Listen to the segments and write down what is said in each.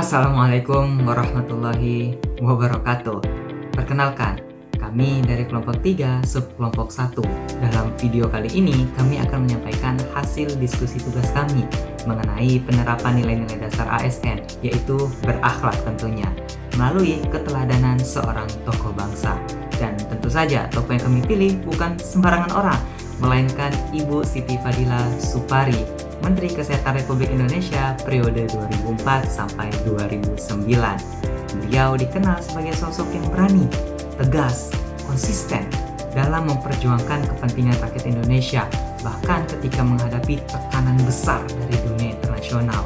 Assalamualaikum warahmatullahi wabarakatuh. Perkenalkan, kami dari kelompok 3, subkelompok 1. Dalam video kali ini, kami akan menyampaikan hasil diskusi tugas kami mengenai penerapan nilai-nilai dasar ASN, yaitu berakhlak tentunya, melalui keteladanan seorang tokoh bangsa. Dan tentu saja, tokoh yang kami pilih bukan sembarangan orang, melainkan Ibu Siti Fadila Supari, Menteri Kesehatan Republik Indonesia periode 2004 sampai 2009. Beliau dikenal sebagai sosok yang berani, tegas, konsisten dalam memperjuangkan kepentingan rakyat Indonesia, bahkan ketika menghadapi tekanan besar dari dunia internasional.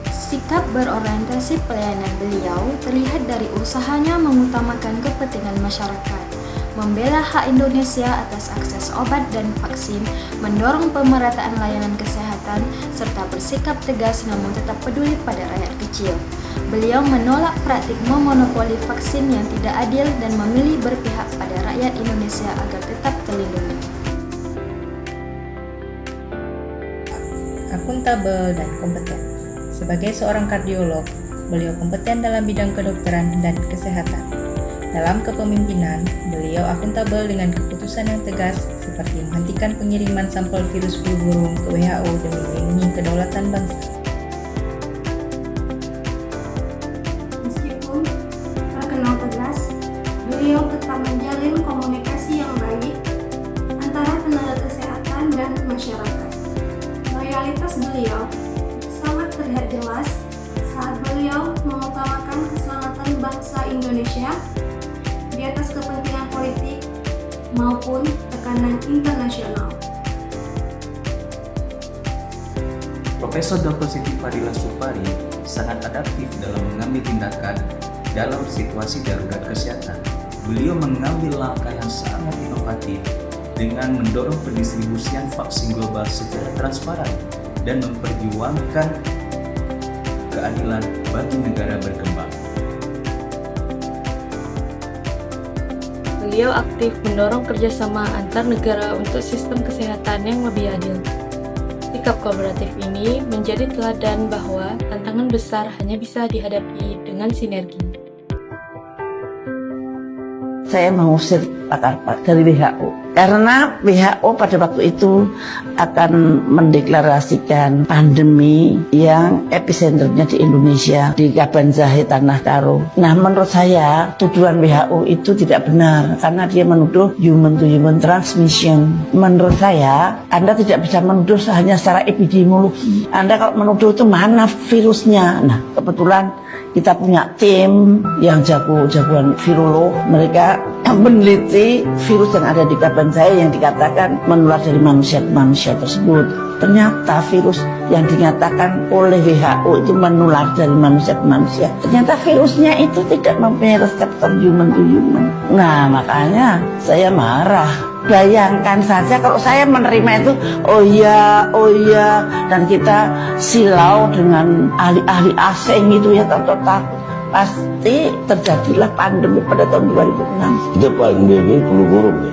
Sikap berorientasi pelayanan beliau terlihat dari usahanya mengutamakan kepentingan masyarakat, membela hak Indonesia atas akses obat dan vaksin, mendorong pemerataan layanan kesehatan, serta bersikap tegas namun tetap peduli pada rakyat kecil. Beliau menolak praktik memonopoli vaksin yang tidak adil dan memilih berpihak pada rakyat Indonesia agar tetap terlindungi. Akuntabel dan kompeten. Sebagai seorang kardiolog, beliau kompeten dalam bidang kedokteran dan kesehatan. Dalam kepemimpinan, beliau akuntabel dengan keputusan yang tegas seperti menghentikan pengiriman sampel virus flu burung ke WHO demi melindungi kedaulatan bangsa. Meskipun terkenal tegas, beliau tetap menjalin komunikasi yang baik antara tenaga kesehatan dan masyarakat. Loyalitas beliau sangat terlihat jelas saat beliau mengutamakan keselamatan bangsa Indonesia di atas kepentingan politik maupun tekanan internasional. Profesor Dr. Siti Fadila Supari sangat adaptif dalam mengambil tindakan dalam situasi darurat kesehatan. Beliau mengambil langkah yang sangat inovatif dengan mendorong pendistribusian vaksin global secara transparan dan memperjuangkan keadilan bagi negara berkembang. Beliau aktif mendorong kerjasama antar negara untuk sistem kesehatan yang lebih adil. Sikap kooperatif ini menjadi teladan bahwa tantangan besar hanya bisa dihadapi dengan sinergi. Saya mengusir pakar dari WHO karena WHO pada waktu itu akan mendeklarasikan pandemi yang epicenternya di Indonesia, di Kabanjahe, Tanah Karo. Nah, menurut saya tuduhan WHO itu tidak benar karena dia menuduh human to human transmission. Menurut saya, Anda tidak bisa menuduh hanya secara epidemiologi. Anda kalau menuduh itu mana virusnya. Nah, kebetulan kita punya tim yang jagoan virolog. Mereka meneliti virus yang ada di Kabanjahe yang dikatakan menular dari manusia ke manusia tersebut. Ternyata virus yang dinyatakan oleh WHO itu menular dari manusia ke manusia. Ternyata virusnya itu tidak mempunyai reseptor human to human. Nah, makanya saya marah. Bayangkan saja kalau saya menerima itu, oh iya, dan kita silau dengan ahli-ahli asing gitu ya, takut pasti terjadilah pandemi pada tahun 2006. Itu pandemi flu burung ya?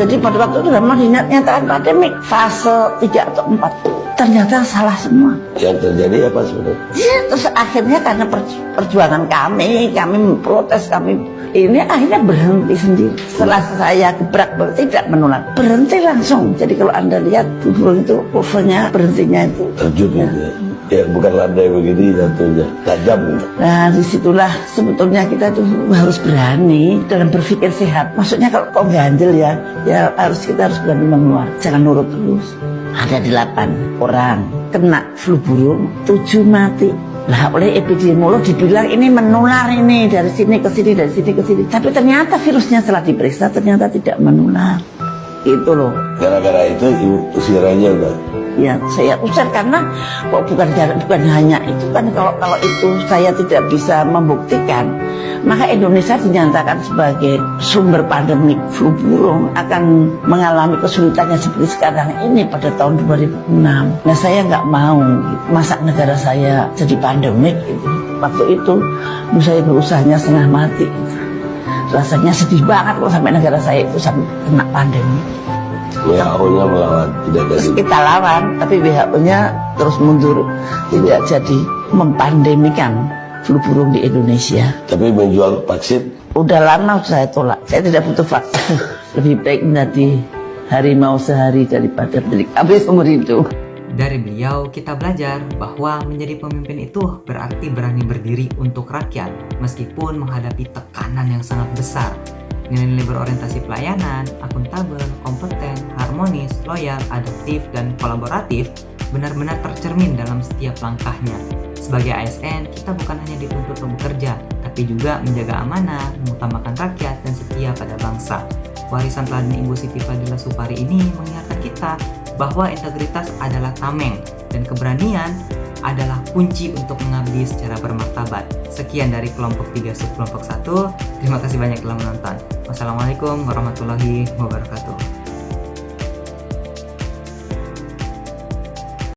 Jadi pada waktu itu sudah mau dinyatakan pandemi fase 3 atau 4. Ternyata salah semua. Yang terjadi apa sebenarnya? Ya, terus akhirnya karena perjuangan kami memprotes, ini akhirnya berhenti sendiri. Setelah saya gebrak tidak menular, berhenti langsung. Jadi kalau Anda lihat burung itu kurvanya berhentinya itu terjun ya. Ya bukan landai begini jatuhnya, tajam. Nah, disitulah sebetulnya kita tuh harus berani dalam berpikir sehat. Maksudnya kalau kok ganjel ya kita harus berani mengeluar. Jangan nurut terus. Ada 8 orang kena flu burung, 7 mati. Lah oleh epidemiolog dibilang ini menular ini dari sini ke sini, dari sini ke sini. Tapi ternyata virusnya setelah diperiksa ternyata tidak menular. Itu loh. Gara-gara itu ibu usir aja udah. Ya saya usir karena kok bukan hanya itu kan, kalau itu saya tidak bisa membuktikan, maka Indonesia dinyatakan sebagai sumber pandemi flu burung akan mengalami kesulitannya seperti sekarang ini pada tahun 2006. Nah saya nggak mau masa negara saya jadi pandemik gitu. Waktu itu saya berusahanya setengah mati. Rasanya sedih banget kok sampai negara saya itu sampai kena pandemi. WHO-nya melawan, tidak Terus jadi. kita lawan, tapi WHO-nya terus mundur, tidak jadi mempandemikan flu burung di Indonesia. Tapi menjual vaksin, Udah lama saya tolak, saya tidak butuh vaksin. Lebih baik menjadi harimau sehari daripada menjadi kambing seumur hidup. Dari beliau kita belajar bahwa menjadi pemimpin itu berarti berani berdiri untuk rakyat meskipun menghadapi tekanan yang sangat besar. Nilai-nilai berorientasi pelayanan, akuntabel, kompeten, harmonis, loyal, adaptif, dan kolaboratif benar-benar tercermin dalam setiap langkahnya. Sebagai ASN, kita bukan hanya dituntut untuk bekerja, tapi juga menjaga amanah, mengutamakan rakyat, dan setia pada bangsa. Warisan teladan Ibu Siti Fadila Supari ini mengingatkan kita bahwa integritas adalah tameng dan keberanian adalah kunci untuk mengabdi secara bermartabat. Sekian dari kelompok 3 subkelompok 1. Terima kasih banyak telah menonton. Wassalamualaikum warahmatullahi wabarakatuh.